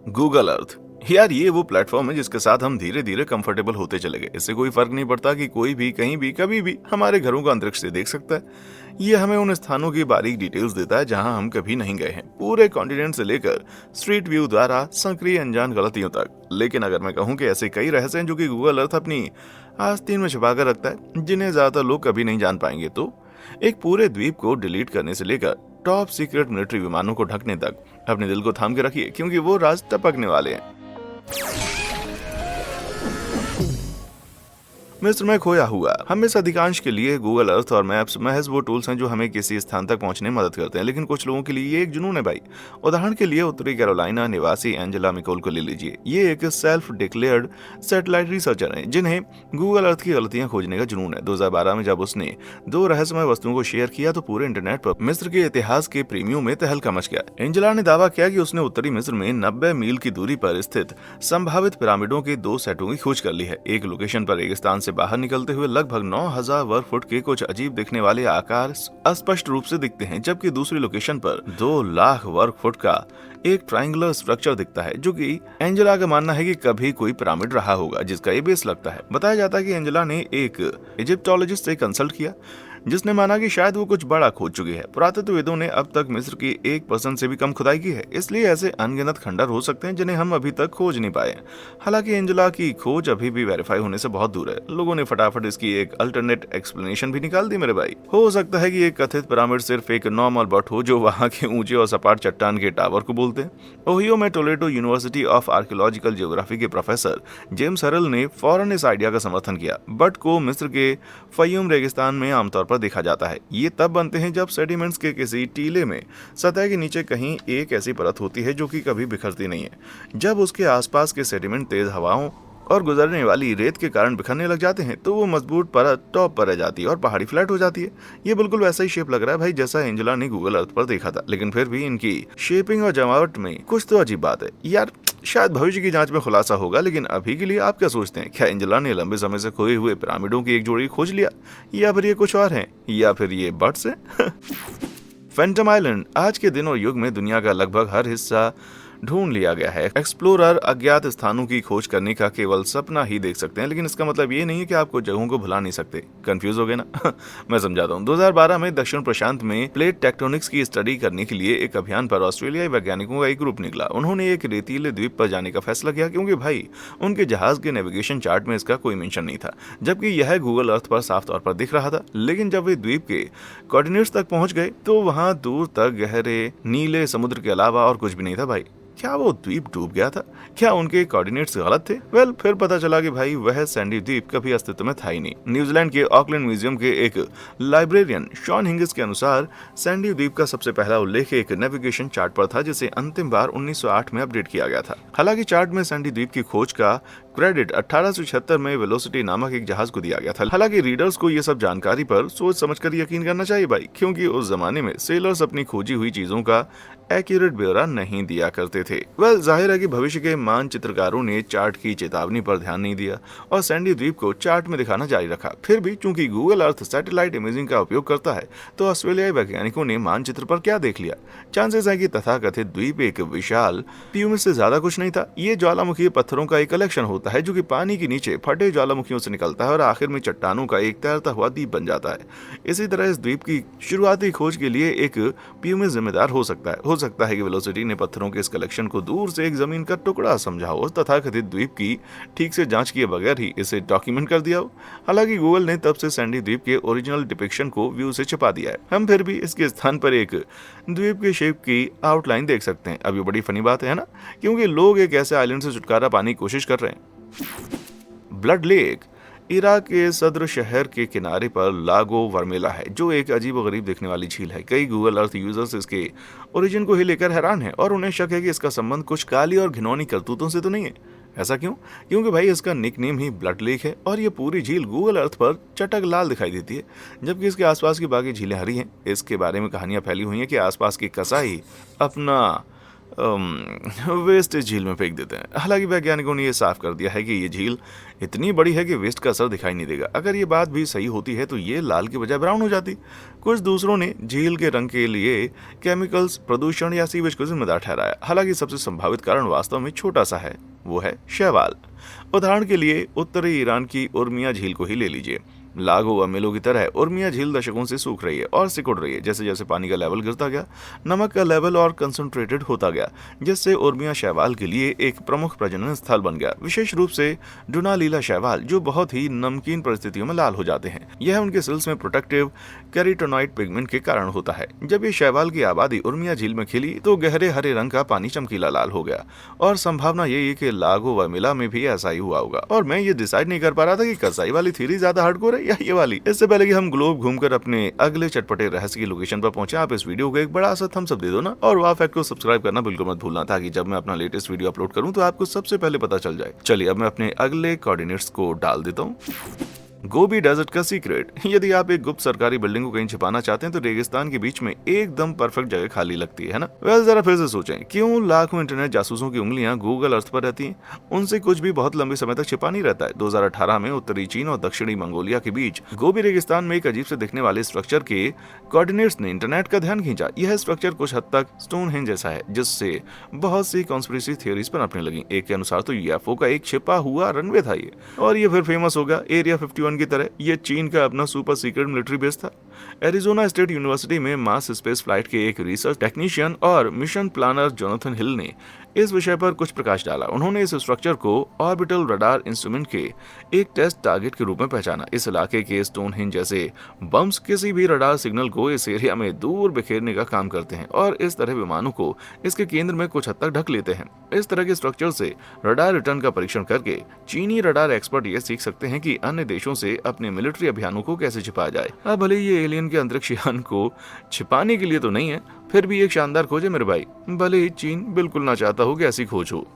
Google Earth, यार ये वो प्लेटफॉर्म है जिसके साथ हम धीरे धीरे कंफर्टेबल होते चले गए। इससे कोई फर्क नहीं पड़ता कि कोई भी कहीं भी कभी भी हमारे घरों को अंतरिक्ष से देख सकता है। ये हमें उन स्थानों की बारीक डिटेल्स देता है जहां हम कभी नहीं गए हैं, पूरे कॉन्टिनेंट से लेकर स्ट्रीट व्यू द्वारा सक्रिय अनजान गलतियों तक। लेकिन अगर मैं कहूं कि ऐसे कई रहस्य हैं जो कि गूगल अर्थ अपनी आस्तीन में छिपा कर रखता है, जिन्हें ज्यादातर लोग कभी नहीं जान पाएंगे, तो एक पूरे द्वीप को डिलीट करने से लेकर टॉप सीक्रेट मिलिट्री विमानों को ढकने तक अपने दिल को थाम के रखिए, क्योंकि वो राज टपकने वाले हैं। मिस्र में खोया हुआ। हम इस अधिकांश के लिए गूगल अर्थ और मैप्स महज वो टूल्स हैं जो हमें किसी स्थान तक पहुंचने में मदद करते हैं, लेकिन कुछ लोगों के लिए ये एक जुनून है भाई। उदाहरण के लिए उत्तरी कैरोलिना निवासी एंजेला मिकोल को ले लीजिए। ये एक सेल्फ डिक्लेयर्ड सैटेलाइट रिसर्चर हैं जिन्हें गूगल अर्थ की गलतियां खोजने का जुनून है। 2012 में जब उसने 2 रहस्यमय वस्तुओं को शेयर किया तो पूरे इंटरनेट पर मिस्र के इतिहास के प्रेमियों में तहलका मच गया। एंजेला ने दावा किया कि उसने उत्तरी मिस्र में 90 मील की दूरी पर स्थित संभावित पिरामिडों के 2 सेटों की खोज कर ली है। एक लोकेशन पर रेगिस्तान से बाहर निकलते हुए लगभग 9000 वर्ग फुट के कुछ अजीब दिखने वाले आकार अस्पष्ट रूप से दिखते हैं, जबकि दूसरी लोकेशन पर 2 लाख वर्ग फुट का एक ट्रायंगुलर स्ट्रक्चर दिखता है, जो कि एंजेला का मानना है कि कभी कोई पिरामिड रहा होगा जिसका ये बेस लगता है। बताया जाता है कि एंजेला ने एक इजिप्टोलॉजिस्ट से कंसल्ट किया जिसने माना कि शायद वो कुछ बड़ा खोज चुकी है। पुरातत्वविदों ने अब तक मिस्र की 1% से भी कम खुदाई की है, इसलिए ऐसे अनगिनत खंडर हो सकते हैं जिन्हें हम अभी तक खोज नहीं पाए। हालांकि एंजेला की खोज अभी भी वेरीफाई होने से बहुत दूर है। लोगों ने फटाफट इसकी एक अल्टरनेट एक्सप्लेनेशन भी निकाल दी मेरे भाई। हो सकता है कि एक कथित पिरामिड सिर्फ एक नॉर्मल बट हो जो वहाँ के ऊंचे और सपाट चट्टान के टावर को बोलते हैं। ओहियो में Toledo university of archaeological geography के प्रोफेसर जेम्स हरल ने फौरन इस आइडिया का समर्थन किया। बट को मिस्र के फयूम रेगिस्तान में आमतौर पर देखा जाता है। ये तब बनते हैं जब सेडिमेंट्स के किसी टीले में सतह के नीचे कहीं एक ऐसी परत होती है जो कि कभी बिखरती नहीं है। जब उसके आसपास के सेडिमेंट तेज हवाओं और गुजरने वाली रेत के कारण बिखरने लग जाते हैं तो वो मजबूत परत टॉप पर रह जाती है और पहाड़ी फ्लैट हो जाती है। ये बिल्कुल वैसा ही शेप लग रहा है भाई जैसा एंजेला ने गूगल अर्थ पर देखा था, लेकिन फिर भी इनकी शेपिंग और जमावट में कुछ तो अजीब बात है यार। शायद भविष्य की जांच में खुलासा होगा, लेकिन अभी के लिए आप क्या सोचते हैं? क्या एंजेला ने लंबे समय से खोए हुए पिरामिडों की एक जोड़ी खोज लिया, या फिर ये कुछ और है, या फिर ये बर्ड्स हैं? फैंटम आइलैंड आज के दिन और युग में दुनिया का लगभग हर हिस्सा ढूंढ लिया गया है। एक्सप्लोरर अज्ञात स्थानों की खोज करने का केवल सपना ही देख सकते हैं, लेकिन इसका मतलब ये नहीं है कि आप कुछ जगहों को भुला नहीं सकते। कंफ्यूज हो गए ना? मैं समझाता हूँ। 2012 में दक्षिण प्रशांत में प्लेट टेक्टोनिक्स की स्टडी करने के लिए एक अभियान पर ऑस्ट्रेलियाई वैज्ञानिकों का एक ग्रुप निकला। उन्होंने एक रेतीले द्वीप पर जाने का फैसला किया क्योंकि भाई उनके जहाज के नेविगेशन चार्ट में इसका कोई मेंशन नहीं था, जबकि यह गूगल अर्थ पर साफ तौर पर दिख रहा था। लेकिन जब वे द्वीप के कोऑर्डिनेट्स तक पहुंच गए तो वहां दूर तक गहरे नीले समुद्र के अलावा और कुछ भी नहीं था भाई। क्या वो द्वीप डूब गया था? क्या उनके कोऑर्डिनेट्स गलत थे? वेल, फिर पता चला कि भाई वह सैंडी द्वीप कभी अस्तित्व में था ही नहीं। न्यूजीलैंड के ऑकलैंड म्यूजियम के एक लाइब्रेरियन शॉन हिंगिस के अनुसार सैंडी द्वीप का सबसे पहला उल्लेख एक नेविगेशन चार्ट पर था जिसे अंतिम बार 1908 में अपडेट किया गया था। हालांकि चार्ट में सैंडी द्वीप की खोज का क्रेडिट 1876 में वेलोसिटी नामक एक जहाज को दिया गया था। हालांकि रीडर्स को ये सब जानकारी पर सोच समझकर यकीन करना चाहिए भाई, क्योंकि उस जमाने में सेलर्स अपनी खोजी हुई चीजों का एक्यूरेट ब्यौरा नहीं दिया करते थे। वेल, जाहिर है कि भविष्य के मानचित्रकारों ने चार्ट की चेतावनी पर ध्यान नहीं दिया और सैंडी द्वीप को चार्ट में दिखाना जारी रखा। फिर भी चूंकि गूगल अर्थ सैटेलाइट इमेजिंग का उपयोग करता है तो ऑस्ट्रेलियाई वैज्ञानिकों ने मानचित्र पर क्या देख लिया? चांसेस है कि तथाकथित द्वीप एक विशाल प्यूमिड से ज्यादा कुछ नहीं था। ये ज्वालामुखी पत्थरों का एक कलेक्शन होता है जो कि पानी के नीचे फटे ज्वालामुखियों से निकलता है और आखिर में चट्टानों का एक तैरता हुआ द्वीप बन जाता है। इसी तरह इस द्वीप की शुरुआती खोज के लिए एक प्यूमिड जिम्मेदार हो सकता है कि वेलोसिटी ने पत्थरों के इस कलेक्शन को दूर से एक जमीन का टुकड़ा समझा हो, तथाकथित द्वीप की ठीक से जांच किए बगैर ही इसे डॉक्यूमेंट कर दिया हो। हालांकि गूगल ने तब से सैंडी द्वीप के ओरिजिनल डिपिक्शन को व्यू से छिपा दिया है। हम फिर भी इसके स्थान पर एक द्वीप के शेप की आउटलाइन देख सकते हैं। अब ये बड़ी फनी बात है ना, क्योंकि लोग एक ऐसे आइलैंड से छुटकारा पाने की कोशिश कर रहे हैं। ब्लड लेक इराक के सदर शहर के किनारे पर लागो वर्मेला है, जो एक अजीब व गरीब दिखने वाली झील है। कई गूगल अर्थ यूजर्स इसके ओरिजिन को ही लेकर हैरान हैं और उन्हें शक है कि इसका संबंध कुछ काली और घिनौनी करतूतों से तो नहीं है। ऐसा क्यों? क्योंकि भाई इसका निकनेम ही ब्लड लेक है और ये पूरी झील गूगल अर्थ पर चटक लाल दिखाई देती है, जबकि इसके आसपास की बाकी झीलें हरी हैं। इसके बारे में कहानियां फैली हुई हैं कि आसपास के कसाई अपना वेस्ट इस झील में फेंक देते हैं। हालांकि वैज्ञानिकों ने यह साफ कर दिया है कि ये झील इतनी बड़ी है कि वेस्ट का असर दिखाई नहीं देगा। अगर ये बात भी सही होती है तो ये लाल के बजाय ब्राउन हो जाती। कुछ दूसरों ने झील के रंग के लिए केमिकल्स, प्रदूषण या सीवेज को जिम्मेदार ठहराया। हालांकि सबसे संभावित कारण वास्तव में छोटा सा है, वो है शैवाल। उदाहरण के लिए उत्तरी ईरान की उर्मिया झील को ही ले लीजिए। लागो व मिलो की तरह उर्मिया झील दशकों से सूख रही है और सिकुड़ रही है। जैसे जैसे पानी का लेवल गिरता गया, नमक का लेवल और कंसंट्रेटेड होता गया, जिससे उर्मिया शैवाल के लिए एक प्रमुख प्रजनन स्थल बन गया। विशेष रूप से डुनालीला शैवाल, जो बहुत ही नमकीन परिस्थितियों में लाल हो जाते हैं। यह उनके सेल्स में प्रोटेक्टिव कैरोटीनॉइड पिगमेंट के कारण होता है। जब ये शैवाल की आबादी उर्मिया झील में खिली तो गहरे हरे रंग का पानी चमकीला लाल हो गया, और संभावना यही है कि लागो व मिला में भी ऐसा ही हुआ होगा। और मैं ये डिसाइड नहीं कर पा रहा था कि कसाई वाली थ्योरी ज्यादा हार्डकोर है या ये वाली। इससे पहले कि हम ग्लोब घूमकर अपने अगले चटपटे रहस्य की लोकेशन पर पहुंचे, आप इस वीडियो को एक बड़ा सा थम्स अप दे दो ना, और वाव फैक्ट को सब्सक्राइब करना बिल्कुल मत भूलना, ताकि जब मैं अपना लेटेस्ट वीडियो अपलोड करूं तो आपको सबसे पहले पता चल जाए। चलिए अब मैं अपने अगले कोऑर्डिनेट्स को डाल देता हूं। गोबी डेजर्ट का सीक्रेट। यदि आप एक गुप्त सरकारी बिल्डिंग को कहीं छिपाना चाहते हैं तो रेगिस्तान के बीच में एकदम परफेक्ट जगह खाली लगती है ना। वेल जरा फिर से सोचें, क्यों लाखों इंटरनेट जासूसों की उंगलियां गूगल अर्थ पर रहती हैं? उनसे कुछ भी बहुत लंबे समय तक छिपा नहीं रहता है। 2018 में उत्तरी चीन और दक्षिणी मंगोलिया के बीच गोबी रेगिस्तान में एक अजीब से दिखने वाले स्ट्रक्चर के कोऑर्डिनेट्स ने इंटरनेट का ध्यान खींचा। यह स्ट्रक्चर कुछ हद तक स्टोनहेंज जैसा है, जिससे बहुत सी कॉन्स्पिरेसी थ्योरीज पनपने लगी। एक के अनुसार तो यूएफओ का एक छिपा हुआ रनवे था ये, और ये फिर फेमस हो गया एरिया 51 की तरह। ये चीन का अपना सुपर सीक्रेट मिलिट्री बेस था। एरिजोना स्टेट यूनिवर्सिटी में मास स्पेस फ्लाइट के एक रिसर्च टेक्नीशियन और मिशन प्लानर जोनाथन हिल ने इस विषय पर कुछ प्रकाश डाला। उन्होंने इस स्ट्रक्चर को ऑर्बिटल रडार इंस्ट्रूमेंट के एक टेस्ट टारगेट के रूप में पहचाना। इस इलाके के स्टोनहेंज जैसे बम्स किसी भी रडार सिग्नल को इस एरिया में दूर बिखेरने का काम करते हैं, और इस तरह विमानों को इसके केंद्र में कुछ हद तक ढक लेते हैं। इस तरह के स्ट्रक्चर से रडार रिटर्न का परीक्षण करके चीनी रडार एक्सपर्ट ये सीख सकते हैं कि अन्य देशों से अपने मिलिट्री अभियानों को कैसे छिपाया जाए। अब भले ये एलियन के अंतरिक्ष यान को छिपाने के लिए तो नहीं है, फिर भी एक शानदार खोज है मेरे भाई, भले ही चीन बिल्कुल ना चाहता हो कि ऐसी खोज हो।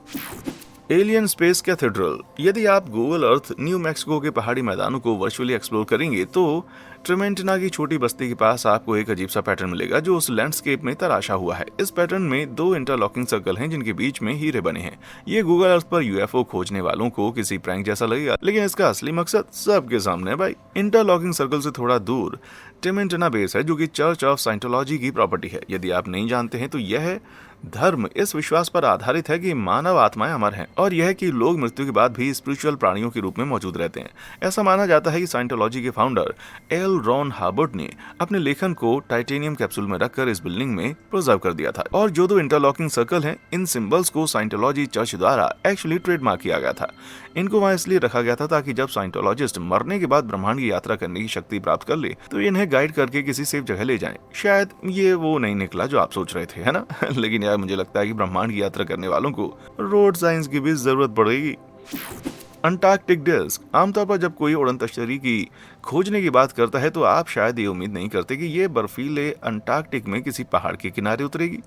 Alien space cathedral. यदि आप गूगल अर्थ न्यू मैक्सिको के पहाड़ी मैदानों को वर्चुअली एक्सप्लोर करेंगे तो ट्रेमेंटिना की छोटी बस्ती के पास आपको एक अजीब सा पैटर्न मिलेगा जो उस लैंडस्केप में तराशा हुआ है। इस पैटर्न में 2 इंटरलॉकिंग सर्कल हैं जिनके बीच में हीरे बने हैं। ये गूगल अर्थ पर यूएफओ खोजने वालों को किसी प्रैंक जैसा लगेगा, लेकिन इसका असली मकसद सबके सामने है भाई। इंटरलॉकिंग सर्कल से थोड़ा दूर ट्रेमेंटिना बेस है, जो कि चर्च ऑफ साइंटोलॉजी की प्रॉपर्टी है। यदि आप नहीं जानते हैं तो यह धर्म इस विश्वास पर आधारित है कि मानव आत्माएं अमर हैं, और यह कि लोग मृत्यु के बाद भी स्पिरिचुअल प्राणियों के रूप में मौजूद रहते हैं। ऐसा माना जाता है कि साइंटोलॉजी के फाउंडर एल रॉन हार्बर्ट ने अपने लेखन को टाइटेनियम कैप्सूल में रखकर इस बिल्डिंग में प्रिजर्व कर दिया था। और जो 2 इंटरलॉकिंग सर्कल हैं, इन सिंबल्स को साइंटोलॉजी चर्च द्वारा एक्चुअली ट्रेडमार्क किया गया था। इनको वहां इसलिए रखा गया था ताकि जब साइंटोलॉजिस्ट मरने के बाद ब्रह्मांड की यात्रा करने की शक्ति प्राप्त कर ले तो इन्हें गाइड करके किसी सेफ जगह ले जाएं। शायद ये वो नहीं निकला जो आप सोच रहे थे, है ना? लेकिन यार मुझे लगता है कि ब्रह्मांड की यात्रा करने वालों को रोड साइंस की भी जरूरत पड़ेगी। Antarctic disk. आमतौर पर जब कोई उड़न तश्तरी की खोजने की बात करता है तो आप शायद ये उम्मीद नहीं करते कि ये बर्फीले अंटार्कटिक में किसी पहाड़ के किनारे उतरेगी।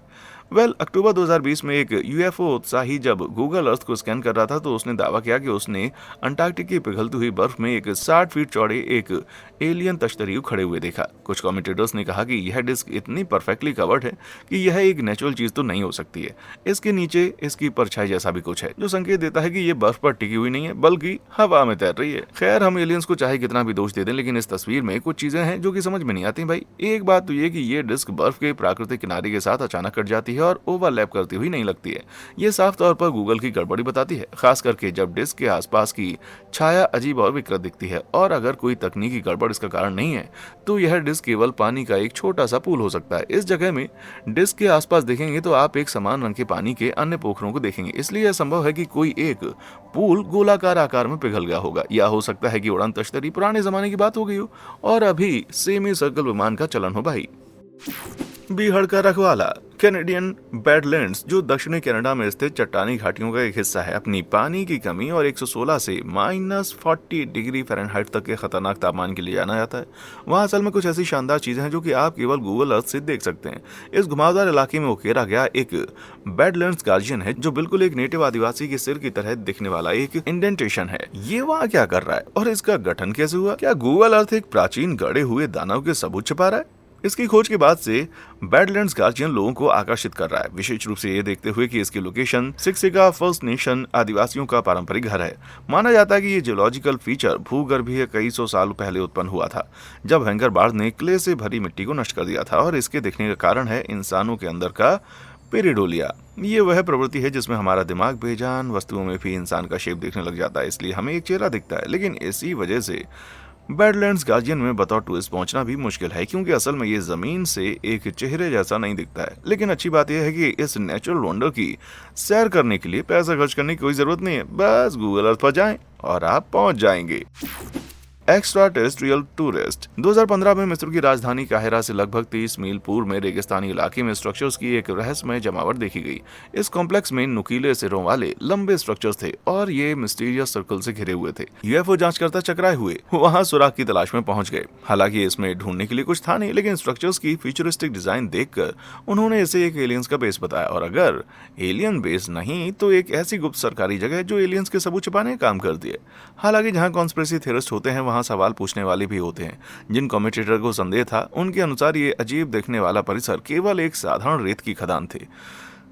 अक्टूबर 2020 में एक यूएफओ उत्साही जब गूगल अर्थ को स्कैन कर रहा था तो उसने दावा किया कि उसने अंटार्कटिक की पिघलती हुई बर्फ में एक 60 फीट चौड़े एक एलियन तश्तरी खड़े हुए देखा। कुछ कमेंटेटर्स ने कहा कि यह डिस्क इतनी परफेक्टली कवर्ड है कि यह एक नेचुरल चीज तो नहीं हो सकती है। इसके नीचे इसकी परछाई जैसा भी कुछ है जो संकेत देता है कि यह बर्फ पर टिकी हुई नहीं है बल्कि हवा में तैर रही है। खैर, हम एलियंस को चाहे कितना भी दोष दे दें, लेकिन इस तस्वीर में कुछ चीजें हैं जो कि समझ में नहीं आती भाई। एक बात तो ये कि ये डिस्क बर्फ के प्राकृतिक किनारे के साथ अचानक कट जाती है और ओवरलैप करती हुई नहीं लगती है। ये साफ तौर पर गूगल की गड़बड़ी बताती है, खास करके जब डिस्क के आसपास की छाया अजीब और विकृत दिखती है। और अगर कोई तकनीकी गड़बड़ इसका कारण नहीं है तो यह डिस्क केवल पानी का एक छोटा सा पूल हो सकता है। इस जगह में डिस्क के आसपास देखेंगे तो आप एक समान रंग के पानी के अन्य पोखरों को देखेंगे। इसलिए यह संभव है कि कोई एक पूल गोलाकार आकार में पिघल गया होगा, या हो सकता है कि उड़ान तश्तरी पुराने जमाने की बात हो गई हो और अभी सेमी सर्कल विमान का चलन हो भाई। बीहड़ का रखवाला। कैनेडियन बैडलैंड्स, जो दक्षिणी कनाडा में स्थित चट्टानी घाटियों का एक हिस्सा है, अपनी पानी की कमी और 116 से -40 डिग्री फ़ारेनहाइट तक के खतरनाक तापमान के लिए जाना जाता है। वहाँ असल में कुछ ऐसी शानदार चीजें हैं जो कि आप केवल गूगल अर्थ से देख सकते हैं। इस घुमावदार इलाके में उकेरा गया एक बैडलैंड्स गार्जियन है जो बिल्कुल एक नेटिव आदिवासी के सिर की तरह दिखने वाला एक इंडेंटेशन है। ये वहाँ क्या कर रहा है और इसका गठन कैसे हुआ? क्या गूगल अर्थ एक प्राचीन गड़े हुए दानव के सबूत छिपा रहा है? इसकी खोज के बाद से बैडलैंड्स गार्जियन लोगों को आकर्षित कर रहा है, विशेष रूप से ये देखते हुए कि इसकी लोकेशन सिक्सिका फर्स्ट नेशन आदिवासियों का पारंपरिक घर है। माना जाता है कि ये जियोलॉजिकल फीचर भूगर्भीय कई सौ साल पहले उत्पन्न हुआ था, जब हैंगर बार्ड ने क्ले से भरी मिट्टी को नष्ट कर दिया था। और इसके दिखने का कारण है इंसानों के अंदर का पेरिडोलिया। ये वह प्रवृत्ति है जिसमें हमारा दिमाग बेजान वस्तुओं में भी इंसान का शेप देखने लग जाता है, इसलिए हमें एक चेहरा दिखता है। लेकिन इसी वजह से बैडलैंड्स गार्जियन में बतौर टूरिस्ट पहुंचना भी मुश्किल है, क्योंकि असल में ये जमीन से एक चेहरे जैसा नहीं दिखता है। लेकिन अच्छी बात यह है कि इस नेचुरल वंडर की सैर करने के लिए पैसा खर्च करने की कोई जरूरत नहीं है, बस गूगल अर्थ पर जाएं और आप पहुंच जाएंगे। एक्स्ट्रा टेरेस्ट्रियल टूरिस्ट 2015 में मिस्र की राजधानी काहिरा से लगभग 30 मील पूर्व में रेगिस्तानी इलाके में स्ट्रक्चर्स की एक रहस्यमय जमावट देखी गई। इस कॉम्प्लेक्स में नुकीले सिरों वाले लंबे स्ट्रक्चर्स थे और ये मिस्टीरियस सर्कल से घिरे हुए थे। यूएफओ जांचकर्ता चकराए हुए वहां सुराग की तलाश में पहुंच गए। हालांकि इसमें ढूंढने के लिए कुछ था नहीं, लेकिन स्ट्रक्चर्स की फ्यूचरिस्टिक डिजाइन देखकर उन्होंने इसे एक एलियंस का बेस बताया। और अगर एलियन बेस नहीं तो एक ऐसी गुप्त सरकारी जगह जो एलियंस के सबूत छुपाने का काम करती है। हालांकि जहां कॉन्स्पिरेसी थियरिस्ट होते हैं वहां सवाल पूछने वाले भी होते हैं। जिन कमेंटेटर को संदेह था उनके अनुसार ये अजीब देखने वाला परिसर केवल एक साधारण रेत की खदान थे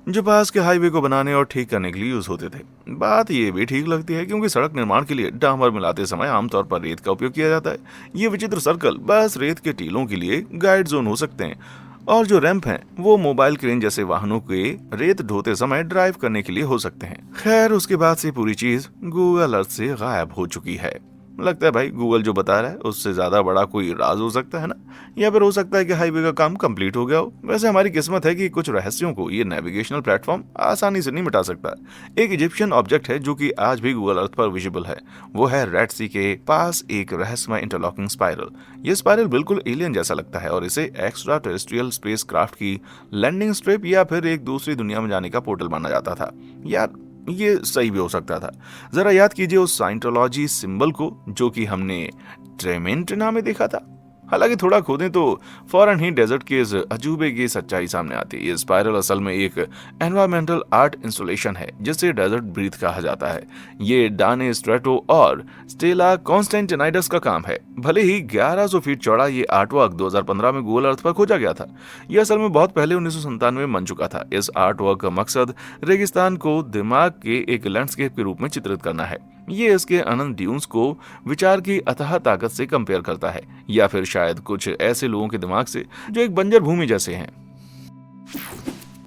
जो पास के हाईवे को बनाने और ठीक करने के लिए यूज होते थे। बात ये भी ठीक लगती है क्योंकि सड़क निर्माण के लिए डामर मिलाते समय आमतौर पर रेत का उपयोग किया जाता है। ये विचित्र सर्कल बस रेत के टीलों के लिए गाइड जोन हो सकते हैं और जो रैंप हैं वो मोबाइल क्रेन जैसे वाहनों के रेत ढोते समय ड्राइव करने के लिए हो सकते हैं। खैर उसके बाद से पूरी चीज गूगल अर्थ से गायब हो चुकी है। लगता है भाई गूगल जो बता रहा है उससे ज्यादा बड़ा कोई राज हो सकता है ना, या फिर हो सकता है कि हाईवे का काम कंप्लीट हो गया हो। वैसे हमारी किस्मत है कि कुछ रहस्यों को ये नेविगेशनल प्लेटफॉर्म आसानी से नहीं मिटा सकता। एक इजिप्शियन ऑब्जेक्ट है जो कि आज भी गूगल अर्थ पर विजिबल है, वो है रेड सी के पास एक रहस्यमय इंटरलॉकिंग स्पाइरल। ये स्पाइरल बिल्कुल एलियन जैसा लगता है और इसे एक्स्ट्रा टेरेस्ट्रियल स्पेस क्राफ्ट की लैंडिंग स्ट्रिप या फिर एक दूसरी दुनिया में जाने का पोर्टल माना जाता था। यार ये सही भी हो सकता था। जरा याद कीजिए उस साइंटोलॉजी सिंबल को जो कि हमने ट्रेमेंटिना में देखा था। हालांकि थोड़ा खोदें तो फौरन ही डेजर्ट के इस अजूबे की सच्चाई सामने आती है। ये स्पाइरल असल में एक एनवायरमेंटल आर्ट इंस्टॉलेशन है जिसे डेजर्ट ब्रीथ कहा जाता है। ये डाने स्ट्रेटो और स्टेला कॉन्स्टेंटिनाइडस का काम है। भले ही 1100 फीट चौड़ा ये आर्टवर्क 2015 में गूगल अर्थ पर खोजा गया था। यह असल में बहुत पहले 1997 में बन चुका था। इस आर्टवर्क का मकसद रेगिस्तान को दिमाग के एक लैंडस्केप के रूप में चित्रित करना है। ये इसके अनंत ड्यून्स को विचार की अथाह ताकत से कंपेयर करता है, या फिर शायद कुछ ऐसे लोगों के दिमाग से जो एक बंजर भूमि जैसे हैं।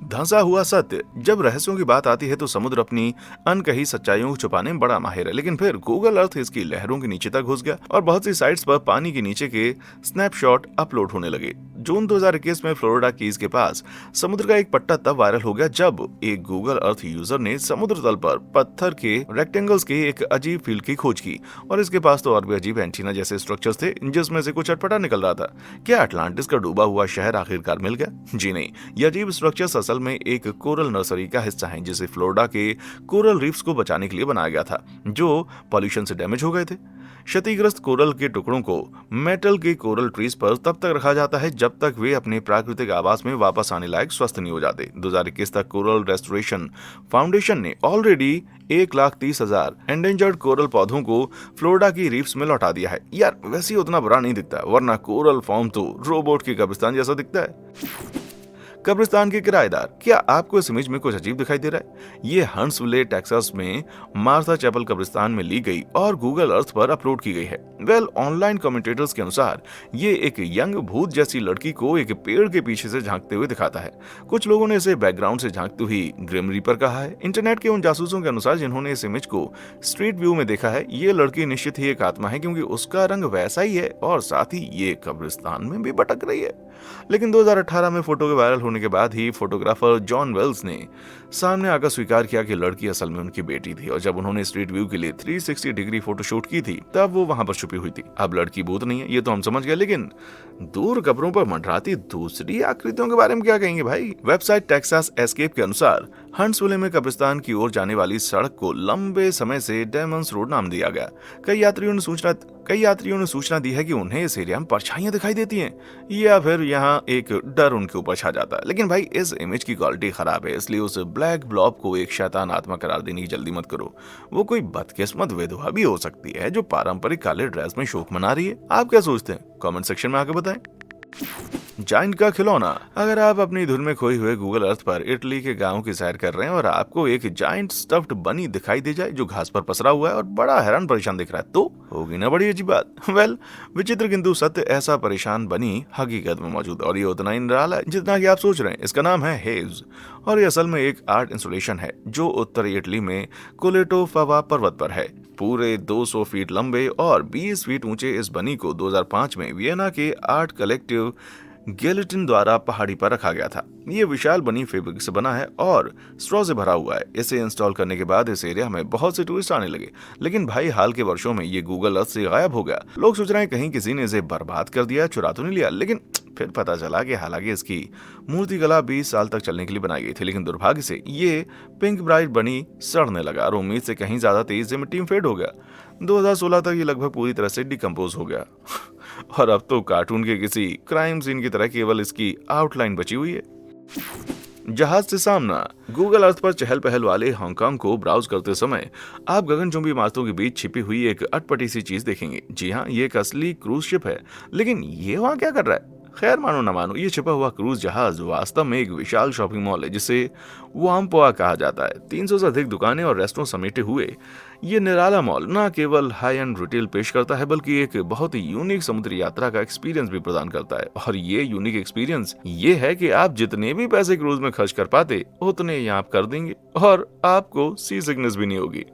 धंसा हुआ सत्य। जब रहस्यों की बात आती है तो समुद्र अपनी अनकही सच्चाइयों को छुपाने में बड़ा माहिर है, लेकिन फिर गूगल अर्थ इसकी लहरों के नीचे तक घुस गया और बहुत सी साइट्स पर पानी के नीचे के स्नैपशॉट अपलोड होने लगे। जून 2021 में फ्लोरिडा कीज के पास समुद्र का एक पट्टा तब वायरल हो गया जब एक गूगल अर्थ यूजर ने समुद्र तल पर पत्थर के रेक्टेंगल्स के एक अजीब फील्ड की खोज की और इसके पास तो और भी अजीब एंटीना जैसे स्ट्रक्चर्स थे जिसमें से कुछ अटपटा निकल रहा था। क्या अटलांटिस का डूबा हुआ शहर आखिरकार मिल गया? जी नहीं, ये अजीब स्ट्रक्चर्स असल में एक कोरल नर्सरी का हिस्सा है जिसे फ्लोरिडा के कोरल रीफ्स को बचाने के लिए बनाया गया था जो पॉल्यूशन से डैमेज हो गए थे। क्षतिग्रस्त कोरल के टुकड़ों को मेटल के कोरल ट्रीज पर तब तक रखा जाता है जब तक वे अपने प्राकृतिक आवास में वापस आने लायक स्वस्थ नहीं हो जाते। 2021 तक कोरल रेस्टोरेशन फाउंडेशन ने ऑलरेडी 1,30,000 एंडेंजर्ड कोरल पौधों को फ्लोरिडा की रीफ्स में लौटा दिया है। यार वैसे ही उतना बुरा नहीं दिखता, वरना कोरल फॉर्म तो रोबोट के कब्रिस्तान जैसा दिखता है। कब्रिस्तान के किराएदार, क्या आपको इस इमेज में कुछ अजीब दिखाई दे रहा है? ये हंट्सविले टेक्सास में मार्था चैपल कब्रिस्तान में ली गई और गूगल अर्थ पर अपलोड की गई है। ऑनलाइन कमेंटेटर्स के अनुसार ये एक यंग भूत जैसी लड़की को एक पेड़ के पीछे से झांकते हुए दिखाता है। कुछ लोगों ने इसे बैकग्राउंड से झांकती हुई ग्रिम रीपर कहा है। इंटरनेट के उन जासूसों के अनुसार जिन्होंने इस इमेज को स्ट्रीट व्यू में देखा है, ये लड़की निश्चित ही एक आत्मा है क्योंकि उसका रंग वैसा ही है और साथ ही ये कब्रिस्तान में भी भटक रही है। लेकिन 2018 में फोटो के वायरल होने के बाद ही फोटोग्राफर जॉन वेल्स ने सामने आकर स्वीकार किया कि लड़की असल में उनकी बेटी थी और जब उन्होंने स्ट्रीट व्यू के लिए 360 डिग्री फोटोशूट की थी तब वो वहां पर छुपी हुई थी। अब लड़की भूत नहीं है ये तो हम समझ गए, लेकिन दूर कब्रों पर मंडराती दूसरी आकृतियों के बारे में क्या कहेंगे भाई? वेबसाइट टेक्सास एस्केप के अनुसार हंट्सविले में कब्रिस्तान की ओर जाने वाली सड़क को लंबे समय से डेमंस रोड नाम दिया गया। कई यात्रियों ने सूचना दी है कि उन्हें इस एरिया में परछाइयां दिखाई देती हैं या फिर यहाँ एक डर उनके ऊपर छा जाता है। लेकिन भाई इस इमेज की क्वालिटी खराब है, इसलिए उस ब्लैक ब्लॉब को एक शैतान आत्मा करार देने की जल्दी मत करो। वो कोई बदकिस्मत विधवा भी हो सकती है जो पारंपरिक काले ड्रेस में शोक मना रही है। आप क्या सोचते हैं? कमेंट सेक्शन में आकर बताएं। जाइंट का खिलौना। अगर आप अपनी धुन में खोए हुए गूगल अर्थ पर इटली के गांव की सैर कर रहे हैं और आपको एक जाइंट स्टफ्ड बनी दिखाई दे जाए जो घास पर पसरा हुआ है और बड़ा हैरान परेशान दिख रहा है, तो होगी ना बड़ी अजीब बात। विचित्र किंतु सत्य, ऐसा परेशान बनी हकीकत में मौजूद और ये उतना ही निराला है जितना कि आप सोच रहे हैं। इसका नाम है हेज और ये असल में एक आर्ट इंस्टॉलेशन है जो उत्तरी इटली में कोलेटो फवा पर्वत पर है। पूरे 200 फीट लंबे और 20 फीट ऊंचे इस बनी को 2005 में वियना के आर्ट कलेक्टिव गेलेटिन द्वारा पहाड़ी पर रखा गया था। ये विशाल बनी फैब्रिक से बना है और स्ट्रॉ से भरा हुआ है। इसे इंस्टॉल करने के बाद इस एरिया में बहुत से टूरिस्ट आने लगे, लेकिन भाई हाल के वर्षों में ये गूगल अर्थ से गायब हो गया। लोग सोच रहे हैं कहीं किसी ने इसे बर्बाद कर दिया, चुरा तो नहीं लिया, लेकिन फिर पता चला कि हालांकि इसकी मूर्तिकला 20 साल तक चलने के लिए बनाई गई थी, लेकिन दुर्भाग्य से ये पिंक ब्राइट बनी सड़ने लगा और उम्मीद से कहीं ज्यादा तेज से मिट्टी में फेड हो गया। 2016 तक ये लगभग पूरी तरह से डिकम्पोज हो गया और अब तो कार्टून के किसी क्राइम सीन की तरह केवल इसकी आउटलाइन बची हुई है। जहाज से सामना। गूगल अर्थ पर चहल पहल वाले हांगकांग को ब्राउज करते समय आप गगनचुंबी इमारतों के बीच छिपी हुई एक अटपटी सी चीज देखेंगे। जी हाँ, ये एक असली क्रूज शिप है, लेकिन ये वहां क्या कर रहा है? खैर, मानो न मानो, ये छिपा हुआ क्रूज जहाज वास्तव में एक विशाल शॉपिंग मॉल है जिसे वाम्पोआ कहा जाता है। 300 से अधिक दुकानें और रेस्टोरेंट समेटे हुए ये निराला मॉल न केवल हाई एंड रिटेल पेश करता है बल्कि एक बहुत ही यूनिक समुद्री यात्रा का एक्सपीरियंस भी प्रदान करता है। और ये यूनिक एक्सपीरियंस ये है कि आप जितने भी पैसे क्रूज में खर्च कर पाते उतने यहाँ आप कर देंगे और आपको सी सिकनेस भी नहीं होगी।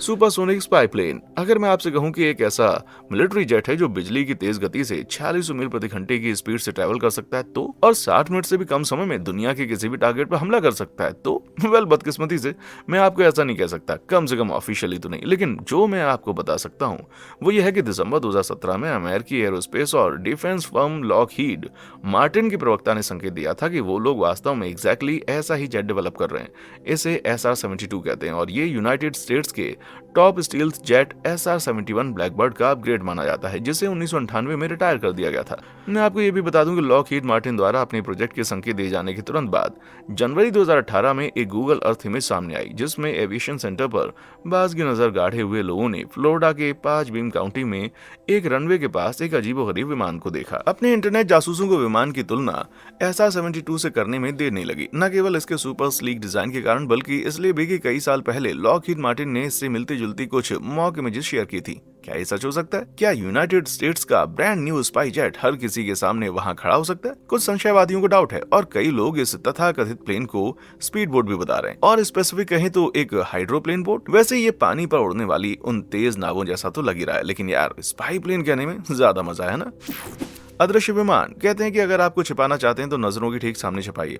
Supersonic spy plane. अगर मैं आपसे कहूं कि एक ऐसा मिलिट्री जेट है जो बिजली की तेज गति से 4600 मील प्रति घंटे की स्पीड से ट्रैवल कर सकता है तो, और 60 मिनट से भी कम समय में दुनिया के किसी भी टारगेट पर हमला कर सकता है तो, बदकिस्मती से मैं आपको ऐसा नहीं कह सकता, कम से कम ऑफिशियली तो नहीं। लेकिन जो मैं आपको बता सकता हूं वो यह है कि दिसंबर 2017 में अमेरिकी एरोस्पेस और डिफेंस फर्म लॉकहीड मार्टिन के प्रवक्ता ने संकेत दिया था कि वो लोग वास्तव में एग्जैक्टली ऐसा ही जेट डेवलप कर रहे हैं। इसे SR-72 कहते हैं और ये यूनाइटेड स्टेट्स के top stealth jet SR-71 Blackbird का अपग्रेड माना जाता है जिसे 1998 में रिटायर कर दिया गया था। मैं आपको ये भी बता दूं कि लॉकहीड मार्टिन द्वारा अपने प्रोजेक्ट के संकेत दिए जाने के तुरंत बाद जनवरी 2018 में एक गूगल अर्थ इमेज सामने आई जिसमें एविएशन सेंटर पर बाज की नजर गाढ़े हुए लोगों ने फ्लोरिडा के पांच बीम काउंटी में एक रनवे के पास एक अजीबोगरीब विमान को देखा। अपने इंटरनेट जासूसों को विमान की तुलना SR-72 से करने में देर नहीं लगी, न केवल इसके सुपर स्लीक डिजाइन के कारण बल्कि इसलिए भी कि कई साल पहले लॉकहीड मार्टिन ने इससे मिलती जुलती कुछ मॉक इमेजेस शेयर की थी। क्या ये सच हो सकता है? क्या यूनाइटेड स्टेट्स का ब्रांड न्यू स्पाई जेट हर किसी के सामने वहां खड़ा हो सकता है? कुछ संशयवादियों को डाउट है और कई लोग इस तथाकथित प्लेन को स्पीड बोट भी बता रहे हैं और स्पेसिफिक कहें तो एक हाइड्रोप्लेन बोट। वैसे ये पानी पर उड़ने वाली उन तेज नावों जैसा तो लग ही रहा है, लेकिन यार स्पाई प्लेन कहने में ज्यादा मजा है ना। अदृश्य विमान। कहते हैं कि अगर आप कुछ छिपाना चाहते हैं तो नजरों के ठीक सामने छिपाइए।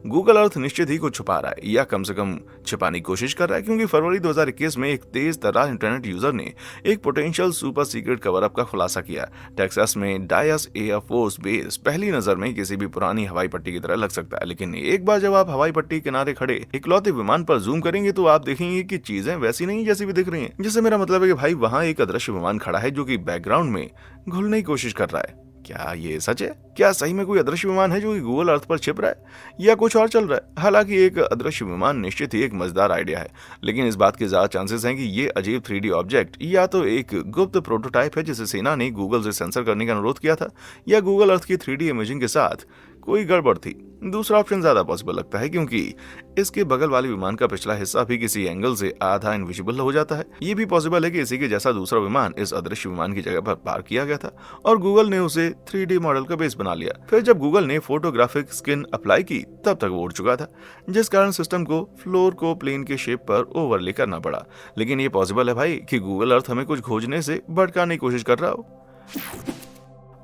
गूगल अर्थ निश्चित ही कुछ छुपा रहा है या कम से कम छिपाने की कोशिश कर रहा है, क्योंकि फरवरी 2021 में एक तेज तर्रार इंटरनेट यूजर ने एक potential super secret cover up का खुलासा किया। टेक्सास में डायस एयरफोर्स बेस पहली नजर में किसी भी पुरानी हवाई पट्टी की तरह लग सकता है, लेकिन एक बार जब आप हवाई पट्टी किनारे खड़े इकलौते विमान पर जूम करेंगे तो आप देखेंगे कि चीजें वैसी नहीं जैसी भी दिख रही हैं। जिससे मेरा मतलब है कि भाई वहां एक अदृश्य विमान खड़ा है जो कि बैकग्राउंड में घुलने की कोशिश कर रहा है। क्या ये सच है? क्या सही में कोई अदृश्य विमान है जो कि गूगल अर्थ पर छिप रहा है या कुछ और चल रहा है? हालांकि एक अदृश्य विमान निश्चित ही एक मजेदार आइडिया है, लेकिन इस बात के ज्यादा चांसेस हैं कि ये अजीब 3D ऑब्जेक्ट या तो एक गुप्त प्रोटोटाइप है जिसे सेना ने गूगल से सेंसर करने का अनुरोध किया था, या गूगल अर्थ की 3D इमेजिंग के साथ कोई गड़बड़ थी। दूसरा ऑप्शन ज्यादा पॉसिबल लगता है क्योंकि इसके बगल वाले विमान का पिछला हिस्सा भी किसी एंगल से आधा इनविजिबल हो जाता है। ये भी पॉसिबल है कि इसी के जैसा दूसरा विमान इस अदृश्य विमान की जगह पर पार्क किया गया था और गूगल ने उसे 3D मॉडल का बेस बना लिया। फिर जब गूगल ने फोटोग्राफिक स्किन अप्लाई की तब तक वो उड़ चुका था, जिस कारण सिस्टम को फ्लोर को प्लेन के शेप पर ओवरले करना पड़ा। लेकिन ये पॉसिबल है भाई कि गूगल अर्थ हमें कुछ खोजने से भटकाने की कोशिश कर रहा हो।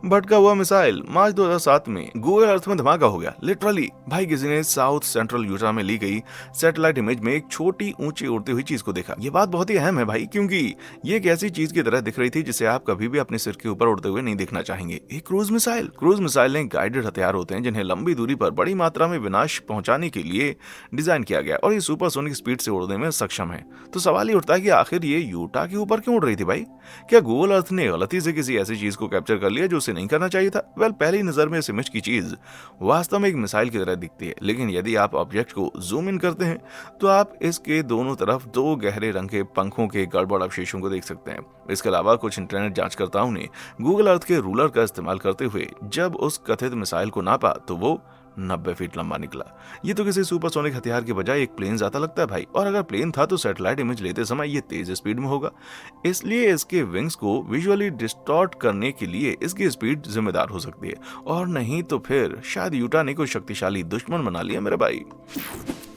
भटका हुआ मिसाइल। मार्च 2007 में गूगल अर्थ में धमाका हो गया। लिटरली भाई किसी ने साउथ सेंट्रल यूटा में ली गई सैटेलाइट इमेज में एक छोटी ऊंची उड़ती हुई चीज को देखा। ये बात बहुत ही अहम है भाई, क्योंकि ये एक ऐसी चीज की तरह दिख रही थी जिसे आप कभी भी अपने सिर के ऊपर उड़ते हुए नहीं देखना चाहेंगे। एक क्रूज मिसाइल। क्रूज मिसाइलें गाइडेड हथियार होते हैं जिन्हें लंबी दूरी पर बड़ी मात्रा में विनाश पहुंचाने के लिए डिजाइन किया गया और ये सुपरसोनिक स्पीड से उड़ने में सक्षम है। तो सवाल ये उठता है कि आखिर ये यूटा के ऊपर क्यों उड़ रही थी भाई? क्या गूगल अर्थ ने गलती से किसी ऐसी चीज को कैप्चर कर लिया जो उसे नहीं करना चाहिए था? वेल, पहली नजर में इस इमेज की चीज वास्तव में एक मिसाइल की तरह दिखती है, लेकिन यदि आप ऑब्जेक्ट को जूम इन करते हैं तो आप इसके दोनों तरफ दो गहरे रंग के पंखों के गड़बड़ अवशेषों को देख सकते हैं। इसके अलावा कुछ इंटरनेट जांचकर्ताओं ने गूगल अर्थ के रूलर का इस्तेमाल करते हुए जब उस कथित मिसाइल को नापा तो वो 90 फीट लंबा निकला। ये तो किसी सुपरसोनिक हथियार के बजाय एक प्लेन जाता लगता है भाई, और अगर प्लेन था तो सैटेलाइट इमेज लेते समय ये तेज स्पीड में होगा, इसलिए इसके विंग्स को विजुअली डिस्टॉर्ट करने के लिए इसकी स्पीड जिम्मेदार हो सकती है, और नहीं तो फिर शायद यूटा ने कोई शक्तिशाली दुश्मन बना लिया मेरे भाई।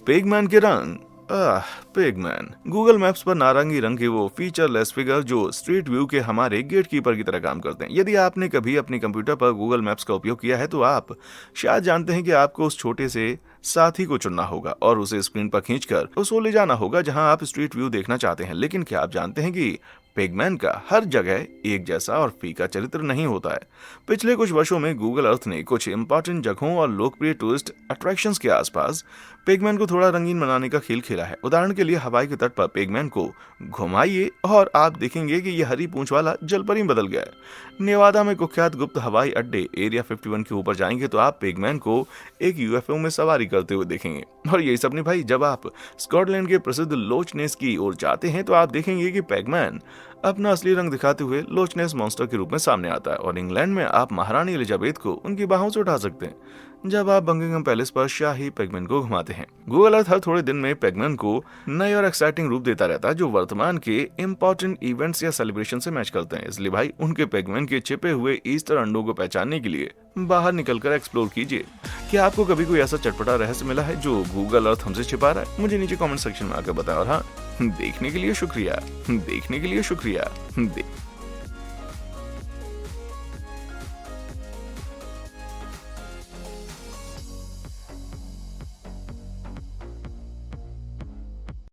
पिगमैन के रंग। पिगमैन गूगल मैप्स पर नारंगी रंग के वो फीचरलेस फिगर जो स्ट्रीट व्यू के हमारे गेटकीपर की तरह काम करते हैं। यदि आपने कभी अपने कंप्यूटर पर गूगल मैप्स का उपयोग किया है तो आप शायद जानते हैं कि आपको उस छोटे से साथी को चुनना होगा और उसे स्क्रीन पर खींचकर उसको ले जाना होगा जहां आप स्ट्रीट व्यू देखना चाहते हैं। लेकिन क्या आप जानते हैं कि पिगमैन का हर जगह एक जैसा और फीका चरित्र नहीं होता है। पिछले कुछ वर्षों में गूगल अर्थ ने कुछ इंपॉर्टेंट जगहों और लोकप्रिय टूरिस्ट अट्रैक्शंस के आसपास पिगमैन को थोड़ा रंगीन बनाने का खेल खेला है। उदाहरण के लिए हवाई के तट पर पिगमैन को घुमाइए और आप देखेंगे कि यह हरी पूंछ वाला जलपरी बदल गया है। नेवादा में कुख्यात गुप्त हवाई अड्डे एरिया 51 के ऊपर जाएंगे तो आप पिगमैन को एक यूएफओ में सवारी करते हुए देखेंगे। और यही सब नहीं भाई, जब आप स्कॉटलैंड के प्रसिद्ध लोच नेस की ओर जाते हैं तो आप देखेंगे कि पिगमैन अपना असली रंग दिखाते हुए लोच नेस मॉन्स्टर के रूप में सामने आता है। और इंग्लैंड में आप महारानी एलिजाबेथ को उनकी बाहों से उठा सकते हैं जब आप बकिंघम पैलेस पर शाही पिगमैन को घुमाते हैं। गूगल अर्थ हर थोड़े दिन में पिगमैन को नए और एक्साइटिंग रूप देता रहता है जो वर्तमान के इंपॉर्टेंट इवेंट्स या सेलिब्रेशन से मैच करते हैं। इसलिए भाई उनके पिगमैन के छिपे हुए ईस्टर अंडों को पहचानने के लिए बाहर निकलकर एक्सप्लोर कीजिए। क्या आपको कभी कोई ऐसा चटपटा रहस्य मिला है जो गूगल अर्थ हमसे छिपा रहा है? मुझे नीचे कमेंट सेक्शन में आकर बताएं। और हाँ, देखने के लिए शुक्रिया।